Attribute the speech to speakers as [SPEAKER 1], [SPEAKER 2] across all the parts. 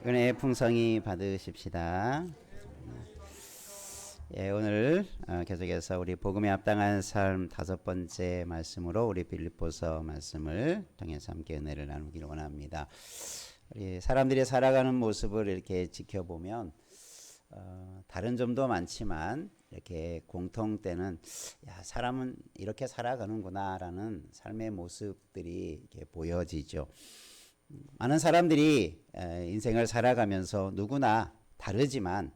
[SPEAKER 1] 은혜의 풍성히 받으십시다. 예, 오늘 계속해서 우리 복음에 합당한 삶 5번째 말씀으로 우리 빌립보서 말씀을 통해서 함께 은혜를 나누기를 원합니다. 우리 사람들이 살아가는 모습을 이렇게 지켜보면 다른 점도 많지만 이렇게 공통되는 사람은 이렇게 살아가는구나라는 삶의 모습들이 이렇게 보여지죠. 많은 사람들이 인생을 살아가면서 누구나 다르지만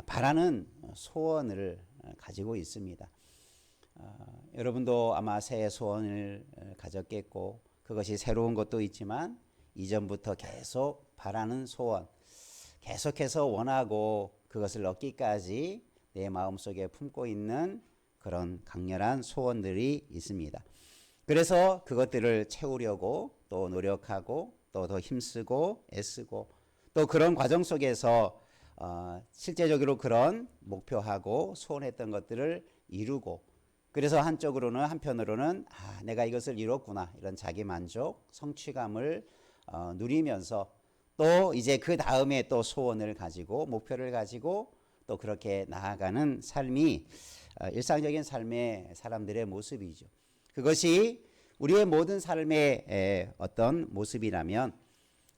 [SPEAKER 1] 바라는 소원을 가지고 있습니다. 여러분도 아마 새 소원을 가졌겠고 그것이 새로운 것도 있지만 이전부터 계속 바라는 소원, 계속해서 원하고 그것을 얻기까지 내 마음속에 품고 있는 그런 강렬한 소원들이 있습니다. 그래서 그것들을 채우려고 또 노력하고 또 더 힘쓰고 애쓰고 또 그런 과정 속에서 실제적으로 그런 목표하고 소원했던 것들을 이루고 그래서 한편으로는 내가 이것을 이뤘구나 이런 자기 만족, 성취감을 누리면서 또 이제 그 다음에 또 소원을 가지고 목표를 가지고 또 그렇게 나아가는 삶이 일상적인 삶의 사람들의 모습이죠. 그것이 우리의 모든 삶의 어떤 모습이라면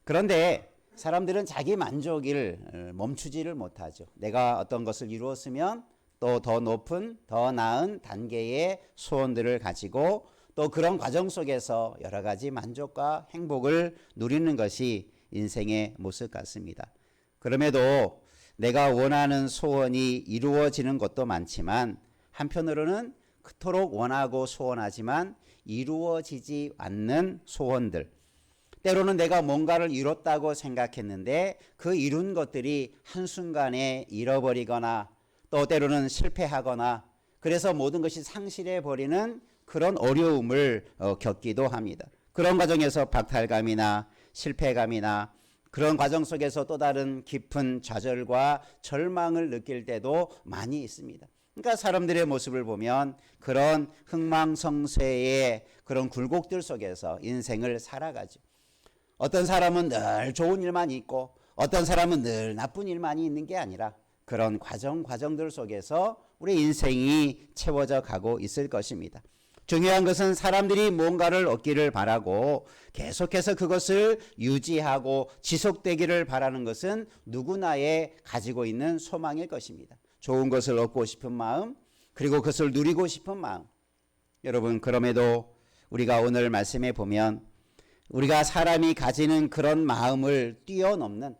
[SPEAKER 1] 그런데 사람들은 자기 만족을 멈추지를 못하죠. 내가 어떤 것을 이루었으면 또 더 높은 더 나은 단계의 소원들을 가지고 또 그런 과정 속에서 여러 가지 만족과 행복을 누리는 것이 인생의 모습 같습니다. 그럼에도 내가 원하는 소원이 이루어지는 것도 많지만 한편으로는 그토록 원하고 소원하지만 이루어지지 않는 소원들, 때로는 내가 뭔가를 이뤘다고 생각했는데 그 이룬 것들이 한순간에 잃어버리거나 또 때로는 실패하거나 그래서 모든 것이 상실해버리는 그런 어려움을 겪기도 합니다. 그런 과정에서 박탈감이나 실패감이나 그런 과정 속에서 또 다른 깊은 좌절과 절망을 느낄 때도 많이 있습니다. 그러니까 사람들의 모습을 보면 그런 흥망성쇠의 그런 굴곡들 속에서 인생을 살아가죠. 어떤 사람은 늘 좋은 일만 있고 어떤 사람은 늘 나쁜 일만이 있는 게 아니라 그런 과정들 속에서 우리 인생이 채워져 가고 있을 것입니다. 중요한 것은 사람들이 뭔가를 얻기를 바라고 계속해서 그것을 유지하고 지속되기를 바라는 것은 누구나의 가지고 있는 소망일 것입니다. 좋은 것을 얻고 싶은 마음, 그리고 그것을 누리고 싶은 마음. 여러분, 그럼에도 우리가 오늘 말씀에 보면 우리가 사람이 가지는 그런 마음을 뛰어넘는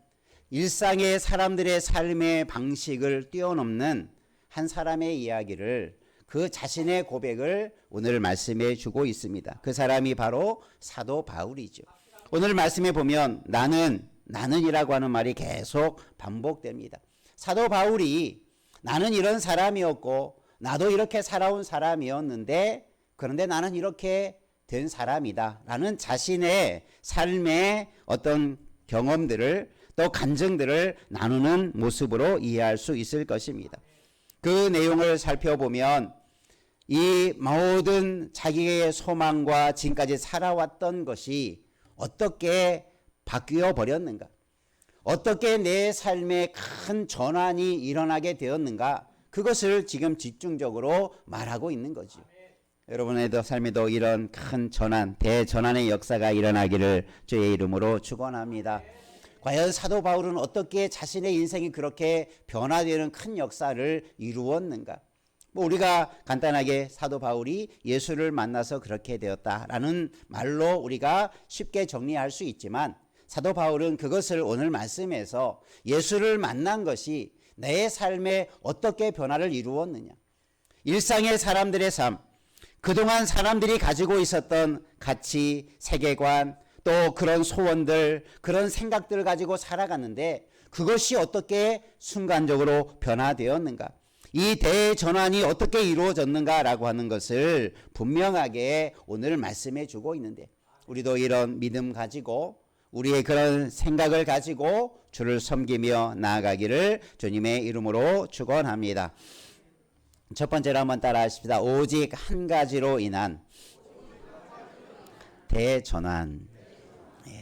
[SPEAKER 1] 일상의 사람들의 삶의 방식을 뛰어넘는 한 사람의 이야기를 그 자신의 고백을 오늘 말씀해 주고 있습니다. 그 사람이 바로 사도 바울이죠. 오늘 말씀에 보면 나는이라고 하는 말이 계속 반복됩니다. 사도 바울이 나는 이런 사람이었고 나도 이렇게 살아온 사람이었는데 그런데 나는 이렇게 된 사람이다 라는 자신의 삶의 어떤 경험들을 또 간증들을 나누는 모습으로 이해할 수 있을 것입니다. 그 내용을 살펴보면 이 모든 자기의 소망과 지금까지 살아왔던 것이 어떻게 바뀌어 버렸는가, 어떻게 내 삶에 큰 전환이 일어나게 되었는가, 그것을 지금 집중적으로 말하고 있는 거죠. 여러분의 삶에도 이런 큰 전환, 대전환의 역사가 일어나기를 주의 이름으로 축원합니다. 과연 사도 바울은 어떻게 자신의 인생이 그렇게 변화되는 큰 역사를 이루었는가? 우리가 간단하게 사도 바울이 예수를 만나서 그렇게 되었다라는 말로 우리가 쉽게 정리할 수 있지만 사도 바울은 그것을 오늘 말씀에서 예수를 만난 것이 내 삶에 어떻게 변화를 이루었느냐, 일상의 사람들의 삶, 그동안 사람들이 가지고 있었던 가치, 세계관, 또 그런 소원들, 그런 생각들을 가지고 살아갔는데 그것이 어떻게 순간적으로 변화되었는가, 이 대전환이 어떻게 이루어졌는가라고 하는 것을 분명하게 오늘 말씀해 주고 있는데 우리도 이런 믿음 가지고 우리의 그런 생각을 가지고 주를 섬기며 나아가기를 주님의 이름으로 축원합니다. 첫 번째로 한번 따라 하십시다. 오직 한 가지로 인한 대전환.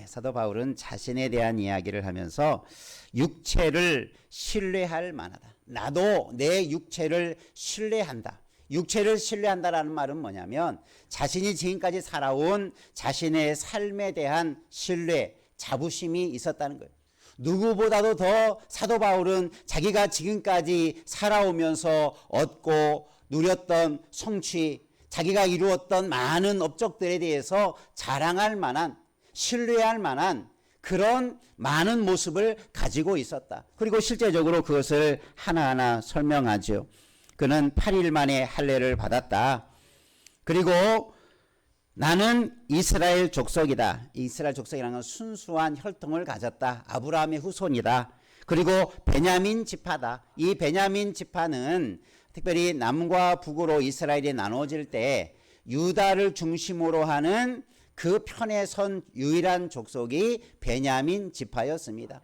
[SPEAKER 1] 사도 바울은 자신에 대한 이야기를 하면서 육체를 신뢰할 만하다. 나도 내 육체를 신뢰한다. 육체를 신뢰한다라는 말은 뭐냐면 자신이 지금까지 살아온 자신의 삶에 대한 신뢰, 자부심이 있었다는 거예요. 누구보다도 더 사도 바울은 자기가 지금까지 살아오면서 얻고 누렸던 성취, 자기가 이루었던 많은 업적들에 대해서 자랑할 만한, 신뢰할 만한 그런 많은 모습을 가지고 있었다. 그리고 실제적으로 그것을 하나하나 설명하죠. 그는 8일 만에 할례를 받았다. 그리고 나는 이스라엘 족속이다. 이스라엘 족속이라는 건 순수한 혈통을 가졌다. 아브라함의 후손이다. 그리고 베냐민 지파다. 이 베냐민 지파는 특별히 남과 북으로 이스라엘이 나눠질 때 유다를 중심으로 하는 그 편에 선 유일한 족속이 베냐민 지파였습니다.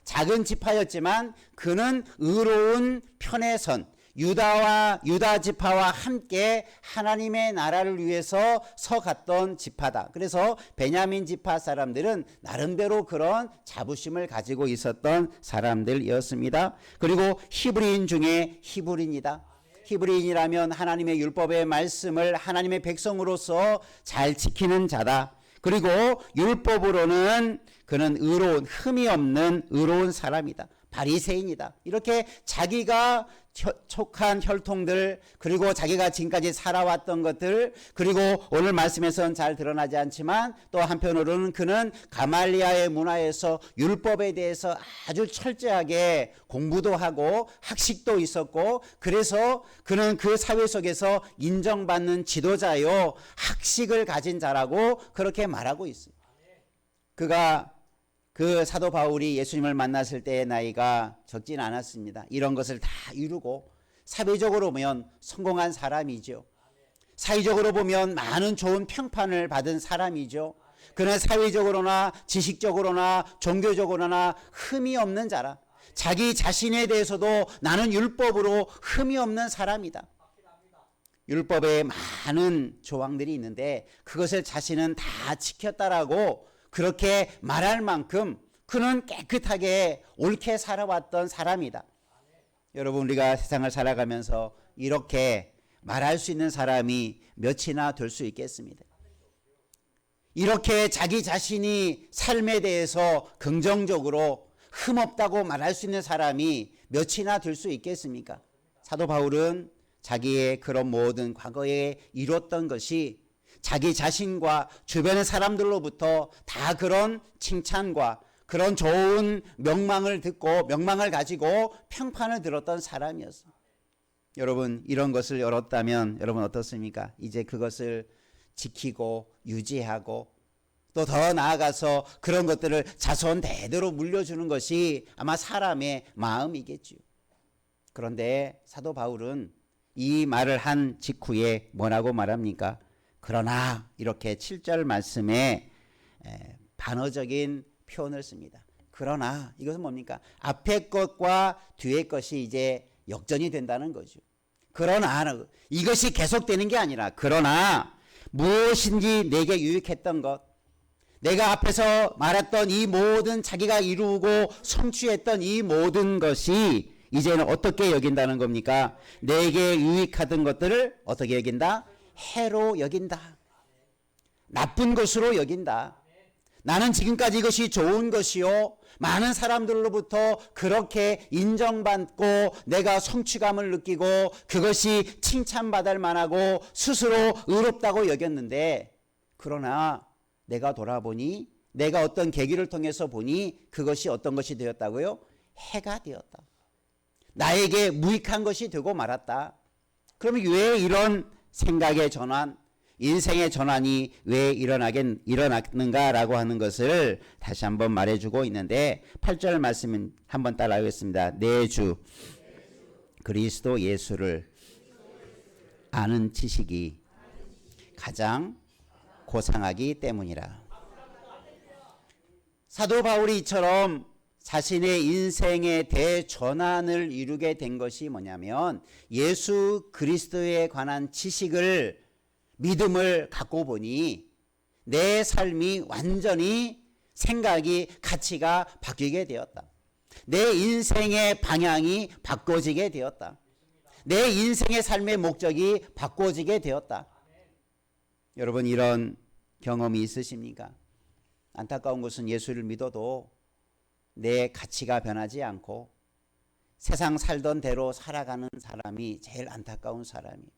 [SPEAKER 1] 작은 지파였지만 그는 의로운 편에 선 유다 지파와 함께 하나님의 나라를 위해서 서갔던 지파다. 그래서 베냐민 지파 사람들은 나름대로 그런 자부심을 가지고 있었던 사람들이었습니다. 그리고 히브리인 중에 히브리인이다. 히브리인이라면 하나님의 율법의 말씀을 하나님의 백성으로서 잘 지키는 자다. 그리고 율법으로는 그는 의로운, 흠이 없는 의로운 사람이다. 바리새인이다. 이렇게 자기가 촉한 혈통들, 그리고 자기가 지금까지 살아왔던 것들, 그리고 오늘 말씀에서는 잘 드러나지 않지만 또 한편으로는 그는 가말리아의 문화에서 율법에 대해서 아주 철저하게 공부도 하고 학식도 있었고, 그래서 그는 그 사회 속에서 인정받는 지도자요, 학식을 가진 자라고 그렇게 말하고 있어요. 그 사도 바울이 예수님을 만났을 때의 나이가 적진 않았습니다. 이런 것을 다 이루고 사회적으로 보면 성공한 사람이죠. 사회적으로 보면 많은 좋은 평판을 받은 사람이죠. 그러나 사회적으로나 지식적으로나 종교적으로나 흠이 없는 자라. 자기 자신에 대해서도 나는 율법으로 흠이 없는 사람이다. 율법에 많은 조항들이 있는데 그것을 자신은 다 지켰다라고 그렇게 말할 만큼 그는 깨끗하게 옳게 살아왔던 사람이다. 여러분, 우리가 세상을 살아가면서 이렇게 말할 수 있는 사람이 몇이나 될 수 있겠습니다. 이렇게 자기 자신이 삶에 대해서 긍정적으로 흠없다고 말할 수 있는 사람이 몇이나 될 수 있겠습니까? 사도 바울은 자기의 그런 모든 과거에 이뤘던 것이 자기 자신과 주변의 사람들로부터 다 그런 칭찬과 그런 좋은 명망을 듣고 명망을 가지고 평판을 들었던 사람이었습니다. 여러분, 이런 것을 열었다면 여러분 어떻습니까? 이제 그것을 지키고 유지하고 또 더 나아가서 그런 것들을 자손 대대로 물려주는 것이 아마 사람의 마음이겠죠. 그런데 사도 바울은 이 말을 한 직후에 뭐라고 말합니까? 그러나 이렇게 7절 말씀에 반어적인 표현을 씁니다. 그러나 이것은 뭡니까? 앞에 것과 뒤에 것이 이제 역전이 된다는 거죠. 그러나 이것이 계속되는 게 아니라 그러나 무엇인지 내게 유익했던 것, 내가 앞에서 말했던 이 모든 자기가 이루고 성취했던 이 모든 것이 이제는 어떻게 여긴다는 겁니까? 내게 유익하던 것들을 어떻게 여긴다? 해로 여긴다. 나쁜 것으로 여긴다. 나는 지금까지 이것이 좋은 것이요, 많은 사람들로부터 그렇게 인정받고 내가 성취감을 느끼고 그것이 칭찬받을 만하고 스스로 의롭다고 여겼는데, 그러나 내가 돌아보니, 내가 어떤 계기를 통해서 보니 그것이 어떤 것이 되었다고요? 해가 되었다. 나에게 무익한 것이 되고 말았다. 그러면 왜 이런 생각의 전환, 인생의 전환이 왜 일어났는가라고 하는 것을 다시 한번 말해주고 있는데, 8절 말씀은 한번 따라하겠습니다. 내 주 그리스도 예수를 아는 지식이 가장 고상하기 때문이라. 사도 바울이 이처럼 자신의 인생의 대전환을 이루게 된 것이 뭐냐면 예수 그리스도에 관한 지식을, 믿음을 갖고 보니 내 삶이 완전히 생각이, 가치가 바뀌게 되었다. 내 인생의 방향이 바꿔지게 되었다. 내 인생의 삶의 목적이 바꿔지게 되었다. 여러분, 이런 경험이 있으십니까? 안타까운 것은 예수를 믿어도 내 가치가 변하지 않고 세상 살던 대로 살아가는 사람이 제일 안타까운 사람이에요.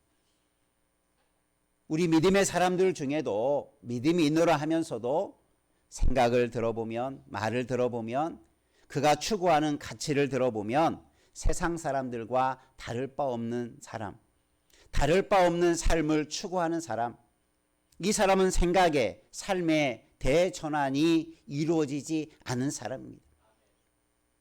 [SPEAKER 1] 우리 믿음의 사람들 중에도 믿음이 있노라 하면서도 생각을 들어보면, 말을 들어보면, 그가 추구하는 가치를 들어보면 세상 사람들과 다를 바 없는 사람, 다를 바 없는 삶을 추구하는 사람, 이 사람은 생각에, 삶의 대전환이 이루어지지 않은 사람입니다.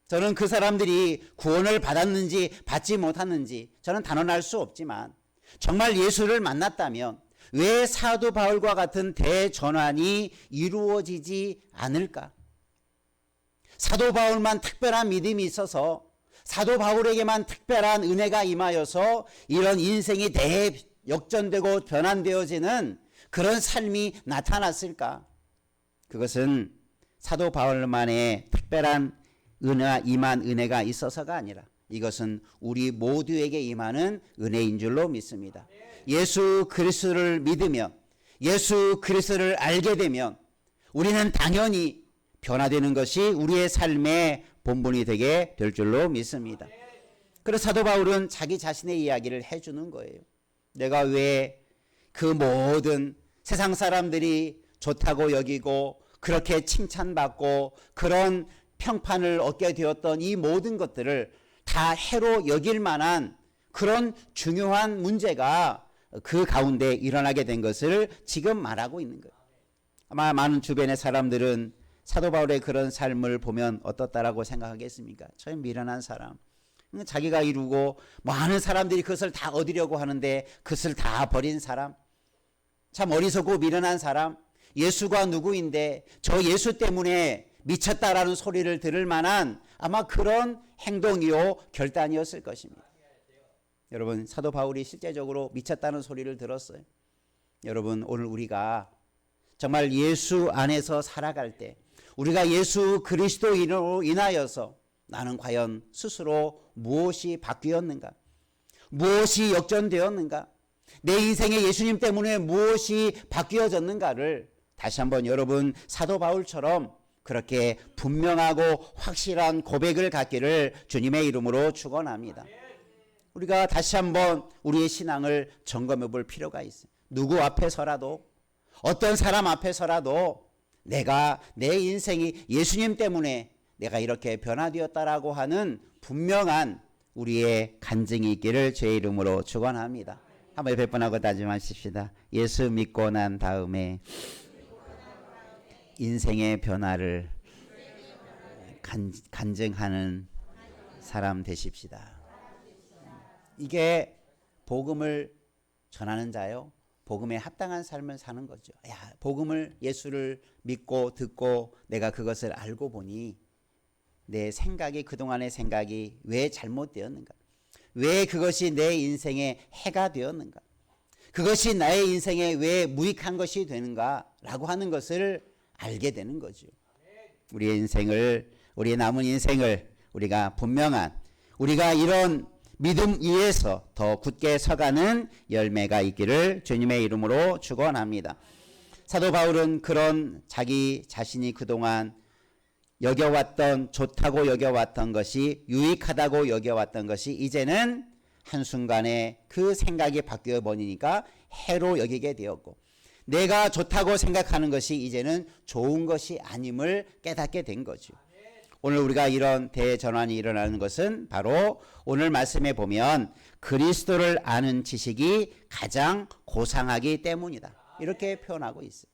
[SPEAKER 1] 저는 그 사람들이 구원을 받았는지 받지 못했는지 저는 단언할 수 없지만 정말 예수를 만났다면 왜 사도 바울과 같은 대전환이 이루어지지 않을까? 사도 바울만 특별한 믿음이 있어서, 사도 바울에게만 특별한 은혜가 임하여서 이런 인생이 대역전되고 변환되어지는 그런 삶이 나타났을까? 그것은 사도 바울만의 특별한 임한 은혜가 있어서가 아니라 이것은 우리 모두에게 임하는 은혜인 줄로 믿습니다. 예수 그리스도를 믿으면, 예수 그리스도를 알게 되면 우리는 당연히 변화되는 것이 우리의 삶의 본분이 되게 될 줄로 믿습니다. 그래서 사도 바울은 자기 자신의 이야기를 해주는 거예요. 내가 왜 그 모든 세상 사람들이 좋다고 여기고 그렇게 칭찬받고 그런 평판을 얻게 되었던 이 모든 것들을 다 해로 여길 만한 그런 중요한 문제가 그 가운데 일어나게 된 것을 지금 말하고 있는 거예요. 아마 많은 주변의 사람들은 사도 바울의 그런 삶을 보면 어떻다라고 생각하겠습니까? 참 미련한 사람, 자기가 이루고 많은 사람들이 그것을 다 얻으려고 하는데 그것을 다 버린 사람, 참 어리석고 미련한 사람, 예수가 누구인데 저 예수 때문에 미쳤다라는 소리를 들을 만한 아마 그런 행동이요 결단이었을 것입니다. 여러분, 사도 바울이 실제적으로 미쳤다는 소리를 들었어요. 여러분, 오늘 우리가 정말 예수 안에서 살아갈 때, 우리가 예수 그리스도인으로 인하여서 나는 과연 스스로 무엇이 바뀌었는가? 무엇이 역전되었는가? 내 인생에 예수님 때문에 무엇이 바뀌어졌는가를 다시 한번 여러분 사도 바울처럼 그렇게 분명하고 확실한 고백을 갖기를 주님의 이름으로 축원합니다. 우리가 다시 한번 우리의 신앙을 점검해 볼 필요가 있어요. 누구 앞에서라도, 어떤 사람 앞에서라도 내가 내 인생이 예수님 때문에 내가 이렇게 변화되었다라고 하는 분명한 우리의 간증이 있기를 주의 이름으로 축원합니다. 한번 100번하고 다짐하십시다. 예수 믿고 난 다음에 인생의 변화를 간증하는 사람 되십시다. 이게 복음을 전하는 자요, 복음에 합당한 삶을 사는 거죠. 복음을, 예수를 믿고 듣고 내가 그것을 알고 보니 내 생각이, 그동안의 생각이 왜 잘못되었는가, 왜 그것이 내 인생에 해가 되었는가, 그것이 나의 인생에 왜 무익한 것이 되는가 라고 하는 것을 알게 되는 거죠. 우리의 인생을, 우리의 남은 인생을 우리가 분명한, 우리가 이런 믿음 위에서 더 굳게 서가는 열매가 있기를 주님의 이름으로 축원합니다. 사도 바울은 그런 자기 자신이 그동안 여겨왔던, 좋다고 여겨왔던 것이, 유익하다고 여겨왔던 것이 이제는 한순간에 그 생각이 바뀌어 버리니까 해로 여기게 되었고, 내가 좋다고 생각하는 것이 이제는 좋은 것이 아님을 깨닫게 된 거죠. 오늘 우리가 이런 대전환이 일어나는 것은 바로 오늘 말씀에 보면 그리스도를 아는 지식이 가장 고상하기 때문이다, 이렇게 표현하고 있어요.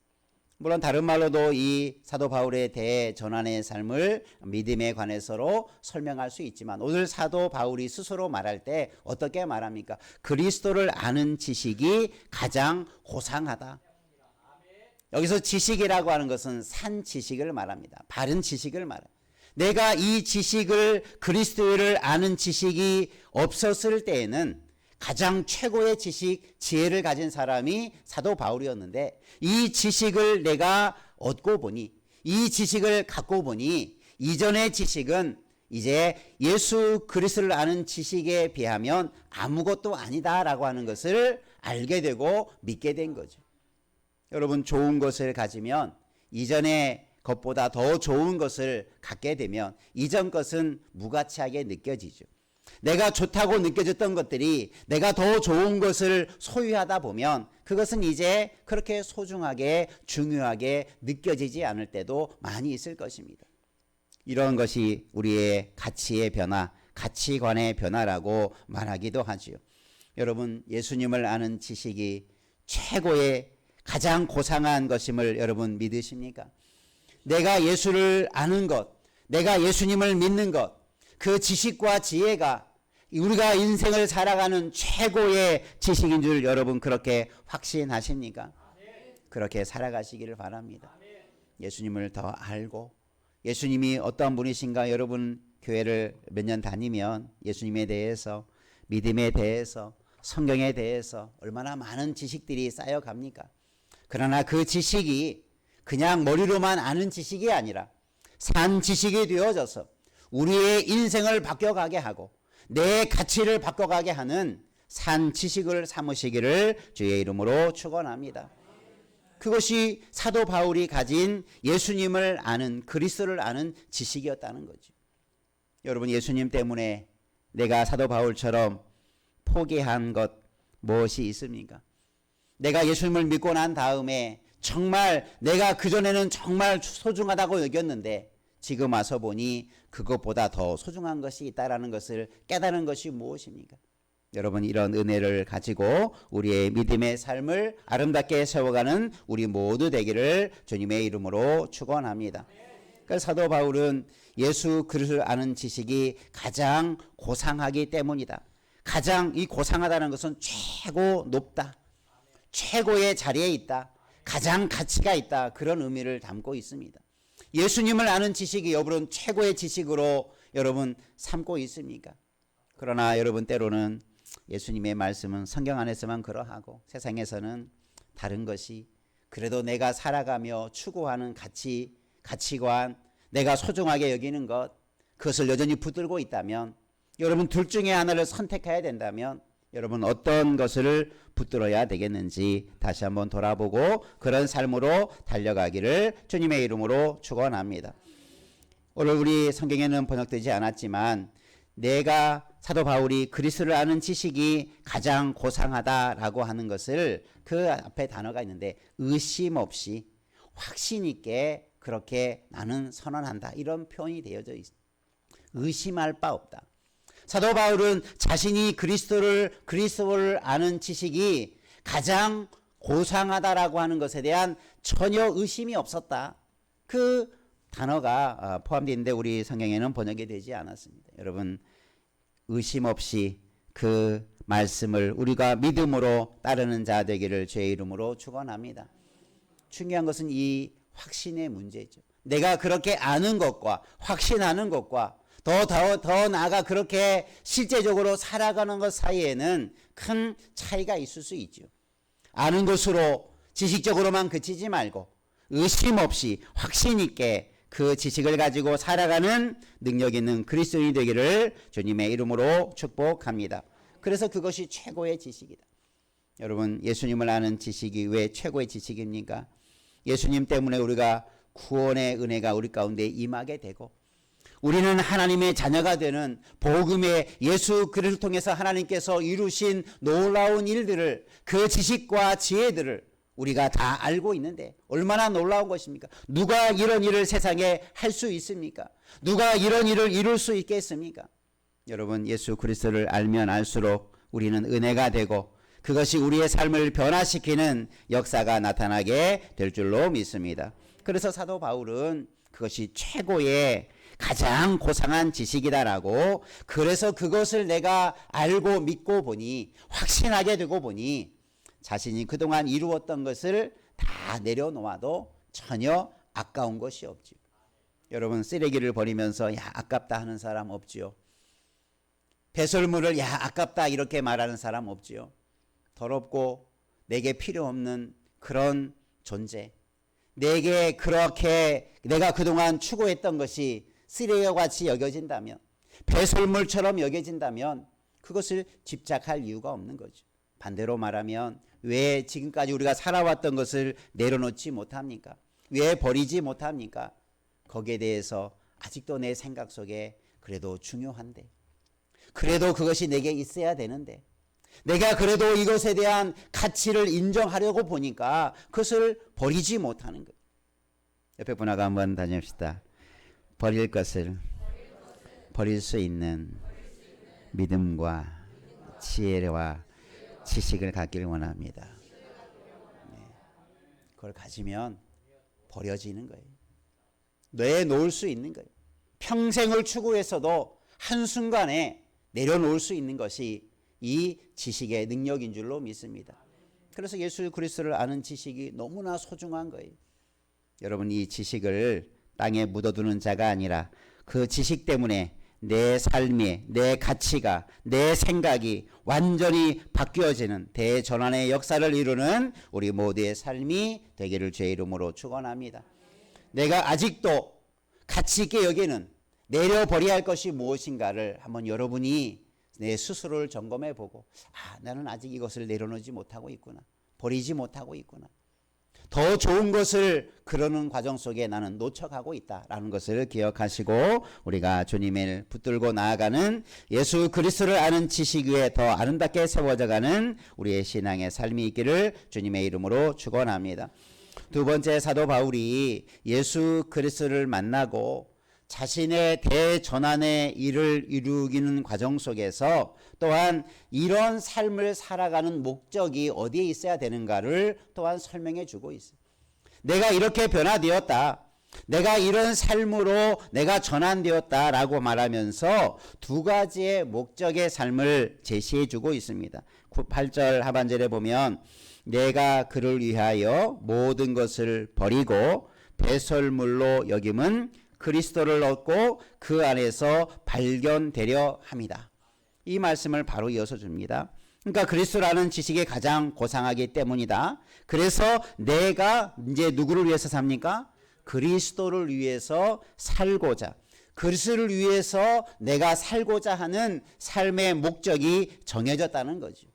[SPEAKER 1] 물론 다른 말로도 이 사도 바울의 대전환의 삶을 믿음에 관해서로 설명할 수 있지만 오늘 사도 바울이 스스로 말할 때 어떻게 말합니까? 그리스도를 아는 지식이 가장 고상하다. 여기서 지식이라고 하는 것은 산 지식을 말합니다. 바른 지식을 말합니다. 내가 이 지식을, 그리스도를 아는 지식이 없었을 때에는 가장 최고의 지식, 지혜를 가진 사람이 사도 바울이었는데 이 지식을 내가 얻고 보니, 이 지식을 갖고 보니 이전의 지식은 이제 예수 그리스도를 아는 지식에 비하면 아무것도 아니다라고 하는 것을 알게 되고 믿게 된 거죠. 여러분, 좋은 것을 가지면 이전의 것보다 더 좋은 것을 갖게 되면 이전 것은 무가치하게 느껴지죠. 내가 좋다고 느껴졌던 것들이 내가 더 좋은 것을 소유하다 보면 그것은 이제 그렇게 소중하게 중요하게 느껴지지 않을 때도 많이 있을 것입니다. 이런 것이 우리의 가치의 변화, 가치관의 변화라고 말하기도 하지요. 여러분, 예수님을 아는 지식이 최고의 가장 고상한 것임을 여러분 믿으십니까? 내가 예수를 아는 것, 내가 예수님을 믿는 것, 그 지식과 지혜가 우리가 인생을 살아가는 최고의 지식인 줄 여러분 그렇게 확신하십니까? 그렇게 살아가시기를 바랍니다. 예수님을 더 알고 예수님이 어떠한 분이신가, 여러분 교회를 몇 년 다니면 예수님에 대해서, 믿음에 대해서, 성경에 대해서 얼마나 많은 지식들이 쌓여갑니까? 그러나 그 지식이 그냥 머리로만 아는 지식이 아니라 산 지식이 되어져서 우리의 인생을 바뀌어가게 하고 내 가치를 바꿔가게 하는 산 지식을 삼으시기를 주의 이름으로 축원합니다. 그것이 사도 바울이 가진 예수님을 아는, 그리스도를 아는 지식이었다는 거죠. 여러분, 예수님 때문에 내가 사도 바울처럼 포기한 것 무엇이 있습니까? 내가 예수님을 믿고 난 다음에 정말 내가 그전에는 정말 소중하다고 여겼는데 지금 와서 보니 그것보다 더 소중한 것이 있다는 것을 깨달은 것이 무엇입니까? 여러분, 이런 은혜를 가지고 우리의 믿음의 삶을 아름답게 세워가는 우리 모두 되기를 주님의 이름으로 축원합니다. 그래서 사도 바울은 예수 그리스도를 아는 지식이 가장 고상하기 때문이다. 가장 이 고상하다는 것은 최고 높다, 최고의 자리에 있다, 가장 가치가 있다, 그런 의미를 담고 있습니다. 예수님을 아는 지식이 여러분 최고의 지식으로 여러분 삼고 있습니까? 그러나 여러분, 때로는 예수님의 말씀은 성경 안에서만 그러하고 세상에서는 다른 것이, 그래도 내가 살아가며 추구하는 가치관, 내가 소중하게 여기는 것, 그것을 여전히 붙들고 있다면, 여러분 둘 중에 하나를 선택해야 된다면 여러분 어떤 것을 붙들어야 되겠는지 다시 한번 돌아보고 그런 삶으로 달려가기를 주님의 이름으로 축원합니다. 오늘 우리 성경에는 번역되지 않았지만 내가 사도 바울이 그리스도를 아는 지식이 가장 고상하다라고 하는 것을 그 앞에 단어가 있는데 의심 없이 확신 있게 그렇게 나는 선언한다, 이런 표현이 되어져 있습니다. 의심할 바 없다. 사도 바울은 자신이 그리스도를 아는 지식이 가장 고상하다라고 하는 것에 대한 전혀 의심이 없었다. 그 단어가 포함되어 있는데 우리 성경에는 번역이 되지 않았습니다. 여러분, 의심 없이 그 말씀을 우리가 믿음으로 따르는 자 되기를 주의 이름으로 축원합니다. 중요한 것은 이 확신의 문제죠. 내가 그렇게 아는 것과 확신하는 것과 더 나아가 그렇게 실제적으로 살아가는 것 사이에는 큰 차이가 있을 수 있죠. 아는 것으로 지식적으로만 그치지 말고 의심 없이 확신 있게 그 지식을 가지고 살아가는 능력 있는 그리스도인이 되기를 주님의 이름으로 축복합니다. 그래서 그것이 최고의 지식이다. 여러분, 예수님을 아는 지식이 왜 최고의 지식입니까? 예수님 때문에 우리가 구원의 은혜가 우리 가운데 임하게 되고 우리는 하나님의 자녀가 되는 복음의 예수 그리스도를 통해서 하나님께서 이루신 놀라운 일들을, 그 지식과 지혜들을 우리가 다 알고 있는데 얼마나 놀라운 것입니까? 누가 이런 일을 세상에 할 수 있습니까? 누가 이런 일을 이룰 수 있겠습니까? 여러분, 예수 그리스도를 알면 알수록 우리는 은혜가 되고 그것이 우리의 삶을 변화시키는 역사가 나타나게 될 줄로 믿습니다. 그래서 사도 바울은 그것이 최고의 가장 고상한 지식이다라고, 그래서 그것을 내가 알고 믿고 보니, 확신하게 되고 보니 자신이 그동안 이루었던 것을 다 내려놓아도 전혀 아까운 것이 없죠. 여러분, 쓰레기를 버리면서 야 아깝다 하는 사람 없지요. 배설물을 야 아깝다 이렇게 말하는 사람 없지요. 더럽고 내게 필요 없는 그런 존재, 내게 그렇게 내가 그동안 추구했던 것이 쓰레기와 같이 여겨진다면, 배설물처럼 여겨진다면 그것을 집착할 이유가 없는 거죠. 반대로 말하면 왜 지금까지 우리가 살아왔던 것을 내려놓지 못합니까? 왜 버리지 못합니까? 거기에 대해서 아직도 내 생각 속에 그래도 중요한데, 그래도 그것이 내게 있어야 되는데, 내가 그래도 이것에 대한 가치를 인정하려고 보니까 그것을 버리지 못하는 거예요. 옆에 분하고 한번 다녀봅시다. 버릴 것을 버릴 수 있는 믿음과 지혜와 지식을 갖기를 원합니다. 네. 그걸 가지면 버려지는 거예요. 내놓을 수 있는 거예요. 평생을 추구해서도 한순간에 내려놓을 수 있는 것이 이 지식의 능력인 줄로 믿습니다. 그래서 예수 그리스도를 아는 지식이 너무나 소중한 거예요. 여러분, 이 지식을 땅에 묻어두는 자가 아니라 그 지식 때문에 내 삶이, 내 가치가, 내 생각이 완전히 바뀌어지는 대전환의 역사를 이루는 우리 모두의 삶이 되기를 주의 이름으로 축원합니다. 내가 아직도 가치 있게 여기는 내려버려야 할 것이 무엇인가를 한번 여러분이 내 스스로를 점검해 보고, 나는 아직 이것을 내려놓지 못하고 있구나, 버리지 못하고 있구나, 더 좋은 것을 그러는 과정 속에 나는 놓쳐가고 있다라는 것을 기억하시고, 우리가 주님을 붙들고 나아가는 예수 그리스도를 아는 지식 위에 더 아름답게 세워져가는 우리의 신앙의 삶이 있기를 주님의 이름으로 축원합니다. 두 번째, 사도 바울이 예수 그리스도를 만나고 자신의 대전환의 일을 이루기는 과정 속에서 또한 이런 삶을 살아가는 목적이 어디에 있어야 되는가를 또한 설명해 주고 있어요. 내가 이렇게 변화되었다, 내가 이런 삶으로 내가 전환되었다라고 말하면서 두 가지의 목적의 삶을 제시해 주고 있습니다. 8절 하반절에 보면 내가 그를 위하여 모든 것을 버리고 배설물로 여김은 그리스도를 얻고 그 안에서 발견되려 합니다. 이 말씀을 바로 이어서 줍니다. 그러니까 그리스도라는 지식이 가장 고상하기 때문이다. 그래서 내가 이제 누구를 위해서 삽니까? 그리스도를 위해서 살고자, 그리스도를 위해서 내가 살고자 하는 삶의 목적이 정해졌다는 거죠.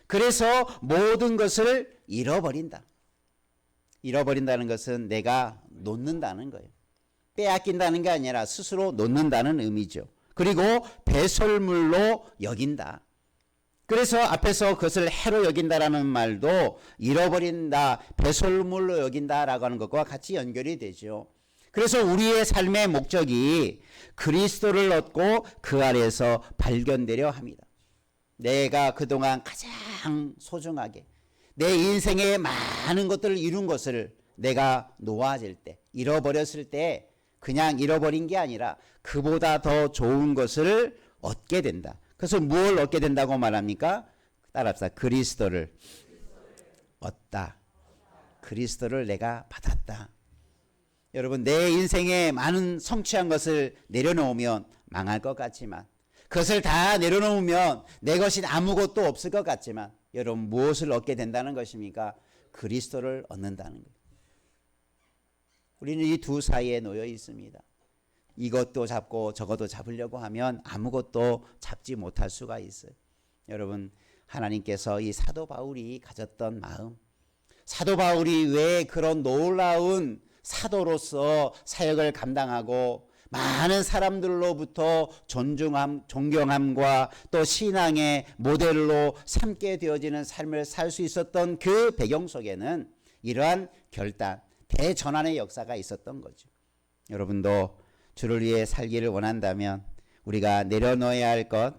[SPEAKER 1] 그래서 모든 것을 잃어버린다. 잃어버린다는 것은 내가 놓는다는 거예요. 빼앗긴다는 게 아니라 스스로 놓는다는 의미죠. 그리고 배설물로 여긴다. 그래서 앞에서 그것을 해로 여긴다라는 말도 잃어버린다, 배설물로 여긴다라고 하는 것과 같이 연결이 되죠. 그래서 우리의 삶의 목적이 그리스도를 얻고 그 안에서 발견되려 합니다. 내가 그동안 가장 소중하게 내 인생의 많은 것들을 이룬 것을 내가 놓아질 때, 잃어버렸을 때 그냥 잃어버린 게 아니라 그보다 더 좋은 것을 얻게 된다. 그래서 무엇을 얻게 된다고 말합니까? 따라합시다. 그리스도를 얻다. 그리스도를 내가 받았다. 여러분, 내 인생에 많은 성취한 것을 내려놓으면 망할 것 같지만, 그것을 다 내려놓으면 내 것이 아무것도 없을 것 같지만, 여러분 무엇을 얻게 된다는 것입니까? 그리스도를 얻는다는 거예요. 우리는 이 두 사이에 놓여 있습니다. 이것도 잡고 저것도 잡으려고 하면 아무것도 잡지 못할 수가 있어요. 여러분, 하나님께서 이 사도 바울이 가졌던 마음, 사도 바울이 왜 그런 놀라운 사도로서 사역을 감당하고 많은 사람들로부터 존경함과 또 신앙의 모델로 삼게 되어지는 삶을 살 수 있었던 그 배경 속에는 이러한 결단, 대전환의 역사가 있었던 거죠. 여러분도 주를 위해 살기를 원한다면 우리가 내려놓아야 할 것,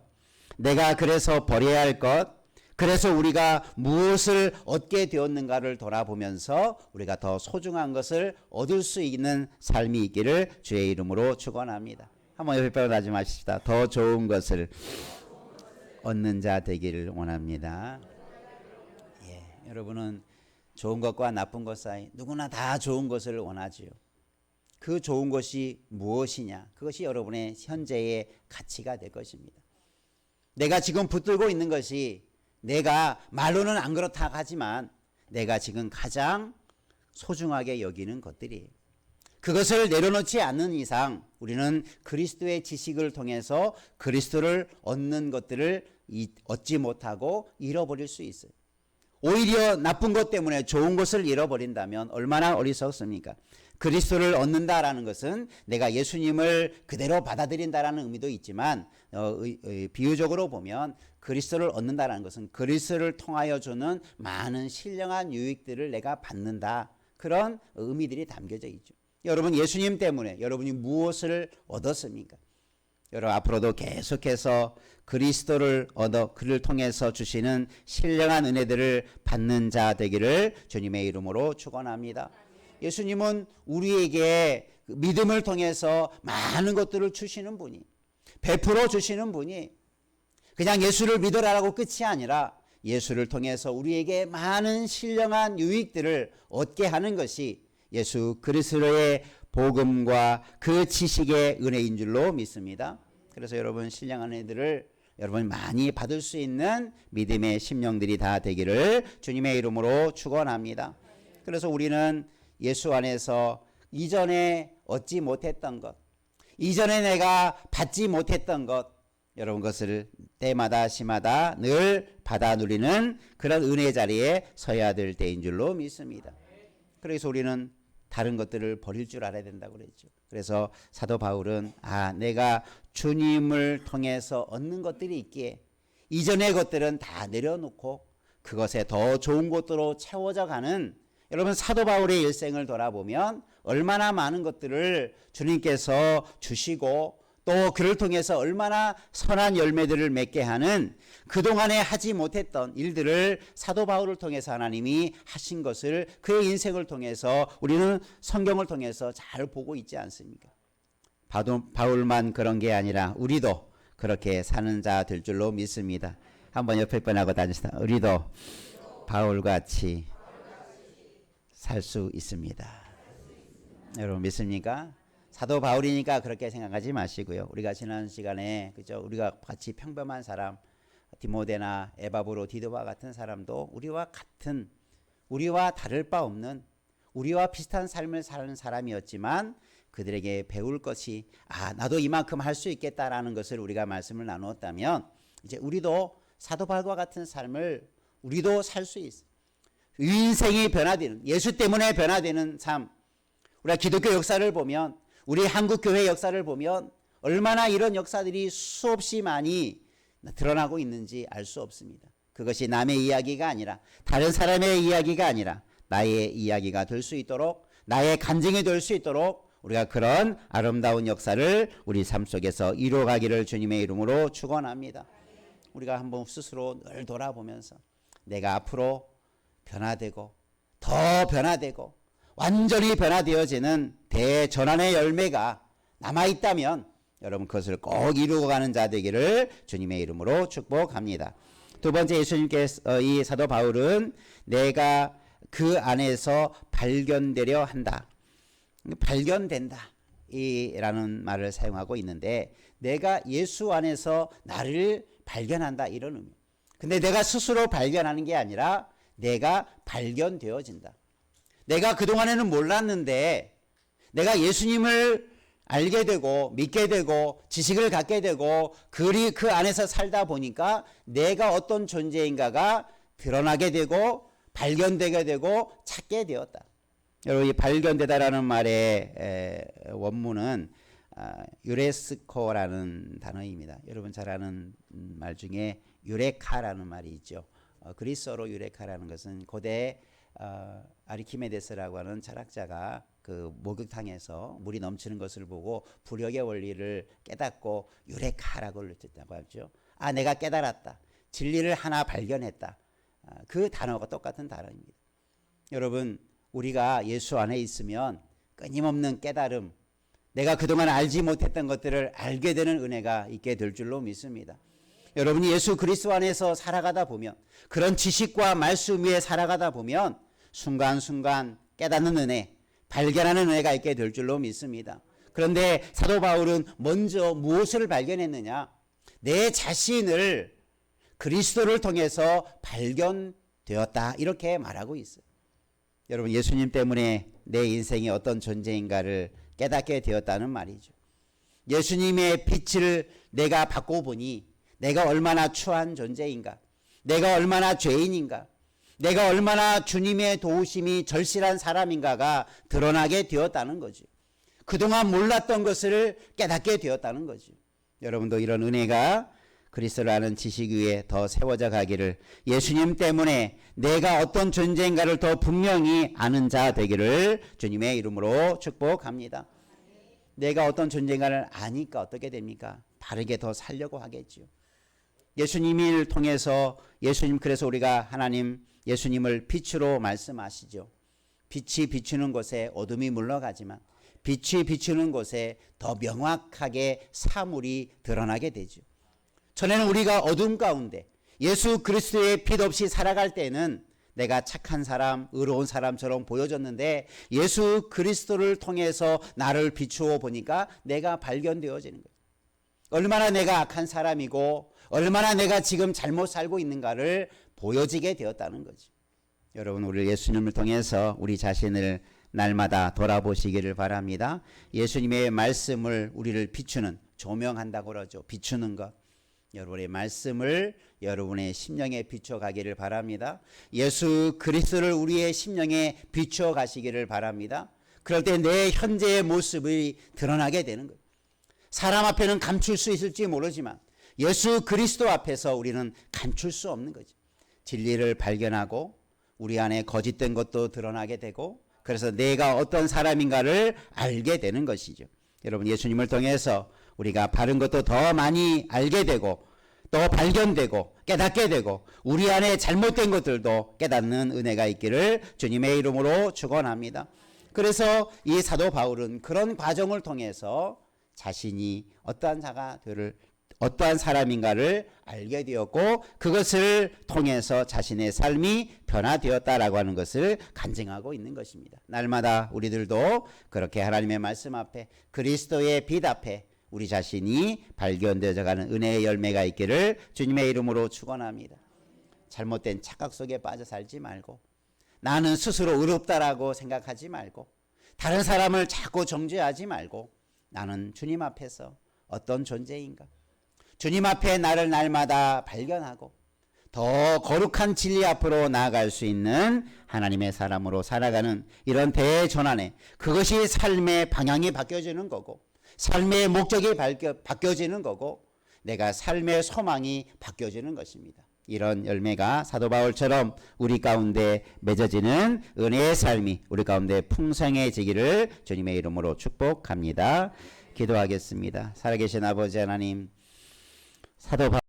[SPEAKER 1] 내가 그래서 버려야 할 것, 그래서 우리가 무엇을 얻게 되었는가를 돌아보면서 우리가 더 소중한 것을 얻을 수 있는 삶이 있기를 주의 이름으로 축원합니다. 한번 옆에 뼈 나지 마십시다. 더 좋은 것을 얻는 자 되기를 원합니다. 여러분은 좋은 것과 나쁜 것 사이 누구나 다 좋은 것을 원하지요. 그 좋은 것이 무엇이냐? 그것이 여러분의 현재의 가치가 될 것입니다. 내가 지금 붙들고 있는 것이 내가 말로는 안 그렇다 하지만 내가 지금 가장 소중하게 여기는 것들이에요. 그것을 내려놓지 않는 이상 우리는 그리스도의 지식을 통해서 그리스도를 얻는 것들을 얻지 못하고 잃어버릴 수 있어요. 오히려 나쁜 것 때문에 좋은 것을 잃어버린다면 얼마나 어리석습니까? 그리스도를 얻는다라는 것은 내가 예수님을 그대로 받아들인다라는 의미도 있지만 비유적으로 보면 그리스도를 얻는다라는 것은 그리스도를 통하여 주는 많은 신령한 유익들을 내가 받는다. 그런 의미들이 담겨져 있죠. 여러분 예수님 때문에 여러분이 무엇을 얻었습니까? 여러분 앞으로도 계속해서 그리스도를 얻어 그를 통해서 주시는 신령한 은혜들을 받는 자 되기를 주님의 이름으로 축원합니다. 예수님은 우리에게 믿음을 통해서 많은 것들을 주시는 분이, 베풀어 주시는 분이, 그냥 예수를 믿으라라고 끝이 아니라 예수를 통해서 우리에게 많은 신령한 유익들을 얻게 하는 것이 예수 그리스도의 복음과 그 지식의 은혜인 줄로 믿습니다. 그래서 여러분 신령한 은혜들을 여러분 많이 받을 수 있는 믿음의 심령들이 다 되기를 주님의 이름으로 축원합니다. 그래서 우리는 예수 안에서 이전에 얻지 못했던 것, 이전에 내가 받지 못했던 것, 여러분 것을 때마다 시마다 늘 받아 누리는 그런 은혜 자리에 서야 될 때인 줄로 믿습니다. 그래서 우리는 다른 것들을 버릴 줄 알아야 된다고 그랬죠. 그래서 사도 바울은 내가 주님을 통해서 얻는 것들이 있기에 이전의 것들은 다 내려놓고 그것에 더 좋은 것으로 채워져 가는, 여러분 사도 바울의 일생을 돌아보면 얼마나 많은 것들을 주님께서 주시고 또 그를 통해서 얼마나 선한 열매들을 맺게 하는, 그동안에 하지 못했던 일들을 사도 바울을 통해서 하나님이 하신 것을 그의 인생을 통해서 우리는 성경을 통해서 잘 보고 있지 않습니까? 바울만 그런 게 아니라 우리도 그렇게 사는 자 될 줄로 믿습니다. 한번 옆에 분하고 다니시다. 우리도 바울같이 살 수 있습니다. 여러분 믿습니까? 사도 바울이니까 그렇게 생각하지 마시고요. 우리가 지난 시간에 그죠? 우리가 같이 평범한 사람, 디모데나 에바브로 디도와 같은 사람도 우리와 같은, 우리와 다를 바 없는, 우리와 비슷한 삶을 사는 사람이었지만 그들에게 배울 것이 나도 이만큼 할 수 있겠다라는 것을 우리가 말씀을 나누었다면 이제 우리도 사도 바울과 같은 삶을 우리도 살 수 있어. 인생이 변화되는, 예수 때문에 변화되는 삶. 우리가 기독교 역사를 보면, 우리 한국 교회 역사를 보면 얼마나 이런 역사들이 수없이 많이 드러나고 있는지 알 수 없습니다. 그것이 남의 이야기가 아니라, 다른 사람의 이야기가 아니라 나의 이야기가 될 수 있도록, 나의 간증이 될 수 있도록 우리가 그런 아름다운 역사를 우리 삶 속에서 이루어가기를 주님의 이름으로 축원합니다. 우리가 한번 스스로 늘 돌아보면서 내가 앞으로 변화되고 더 변화되고 완전히 변화되어지는 대전환의 열매가 남아있다면 여러분 그것을 꼭 이루고 가는 자 되기를 주님의 이름으로 축복합니다. 두 번째, 예수님께서 이 사도 바울은 내가 그 안에서 발견되려 한다. 발견된다 이라는 말을 사용하고 있는데, 내가 예수 안에서 나를 발견한다 이런 의미. 근데 내가 스스로 발견하는 게 아니라 내가 발견되어진다. 내가 그동안에는 몰랐는데 내가 예수님을 알게 되고 믿게 되고 지식을 갖게 되고 그 안에서 살다 보니까 내가 어떤 존재인가가 드러나게 되고 발견되게 되고 찾게 되었다. 여러분 이 발견되다라는 말의 원문은 유레스코라는 단어입니다. 여러분 잘 아는 말 중에 유레카라는 말이 있죠. 그리스어로 유레카라는 것은 고대 아리키메데스라고 하는 철학자가 그 목욕탕에서 물이 넘치는 것을 보고 부력의 원리를 깨닫고 유레카라고 했다고 하죠. 내가 깨달았다. 진리를 하나 발견했다. 그 단어가 똑같은 단어입니다. 여러분 우리가 예수 안에 있으면 끊임없는 깨달음, 내가 그동안 알지 못했던 것들을 알게 되는 은혜가 있게 될 줄로 믿습니다. 여러분이 예수 그리스도 안에서 살아가다 보면, 그런 지식과 말씀 위에 살아가다 보면 순간순간 깨닫는 은혜, 발견하는 은혜가 있게 될 줄로 믿습니다. 그런데 사도 바울은 먼저 무엇을 발견했느냐? 내 자신을 그리스도를 통해서 발견되었다 이렇게 말하고 있어요. 여러분, 예수님 때문에 내 인생이 어떤 존재인가를 깨닫게 되었다는 말이죠. 예수님의 빛을 내가 받고 보니 내가 얼마나 추한 존재인가, 내가 얼마나 죄인인가, 내가 얼마나 주님의 도우심이 절실한 사람인가가 드러나게 되었다는 거죠. 그동안 몰랐던 것을 깨닫게 되었다는 거죠. 여러분도 이런 은혜가 그리스도를 아는 지식 위에 더 세워져 가기를, 예수님 때문에 내가 어떤 존재인가를 더 분명히 아는 자 되기를 주님의 이름으로 축복합니다. 내가 어떤 존재인가를 아니까 어떻게 됩니까? 바르게 더 살려고 하겠죠. 예수님을 통해서, 예수님, 그래서 우리가 하나님 예수님을 빛으로 말씀하시죠. 빛이 비추는 곳에 어둠이 물러가지만 빛이 비추는 곳에 더 명확하게 사물이 드러나게 되죠. 전에는 우리가 어둠 가운데 예수 그리스도의 빛 없이 살아갈 때는 내가 착한 사람, 의로운 사람처럼 보여졌는데 예수 그리스도를 통해서 나를 비추어 보니까 내가 발견되어지는 거예요. 얼마나 내가 악한 사람이고 얼마나 내가 지금 잘못 살고 있는가를 보여지게 되었다는 거죠. 여러분, 우리 예수님을 통해서 우리 자신을 날마다 돌아보시기를 바랍니다. 예수님의 말씀을 우리를 비추는, 조명한다고 그러죠. 비추는 것. 여러분의 말씀을 여러분의 심령에 비춰 가기를 바랍니다. 예수 그리스도를 우리의 심령에 비춰 가시기를 바랍니다. 그럴 때 내 현재의 모습이 드러나게 되는 거예요. 사람 앞에는 감출 수 있을지 모르지만 예수 그리스도 앞에서 우리는 감출 수 없는 거죠. 진리를 발견하고 우리 안에 거짓된 것도 드러나게 되고, 그래서 내가 어떤 사람인가를 알게 되는 것이죠. 여러분, 예수님을 통해서 우리가 바른 것도 더 많이 알게 되고 또 발견되고 깨닫게 되고 우리 안에 잘못된 것들도 깨닫는 은혜가 있기를 주님의 이름으로 축원합니다. 그래서 이 사도 바울은 그런 과정을 통해서 자신이 어떠한 사람인가를 알게 되었고 그것을 통해서 자신의 삶이 변화되었다라고 하는 것을 간증하고 있는 것입니다. 날마다 우리들도 그렇게 하나님의 말씀 앞에, 그리스도의 빛 앞에 우리 자신이 발견되어 가는 은혜의 열매가 있기를 주님의 이름으로 축원합니다. 잘못된 착각 속에 빠져 살지 말고, 나는 스스로 의롭다라고 생각하지 말고, 다른 사람을 자꾸 정죄하지 말고, 나는 주님 앞에서 어떤 존재인가, 주님 앞에 나를 날마다 발견하고 더 거룩한 진리 앞으로 나아갈 수 있는 하나님의 사람으로 살아가는 이런 대전환에, 그것이 삶의 방향이 바뀌어지는 거고 삶의 목적이 바뀌어지는 거고 내가 삶의 소망이 바뀌어지는 것입니다. 이런 열매가 사도 바울처럼 우리 가운데 맺어지는 은혜의 삶이 우리 가운데 풍성해지기를 주님의 이름으로 축복합니다. 기도하겠습니다. 살아계신 아버지 하나님, 사도 바울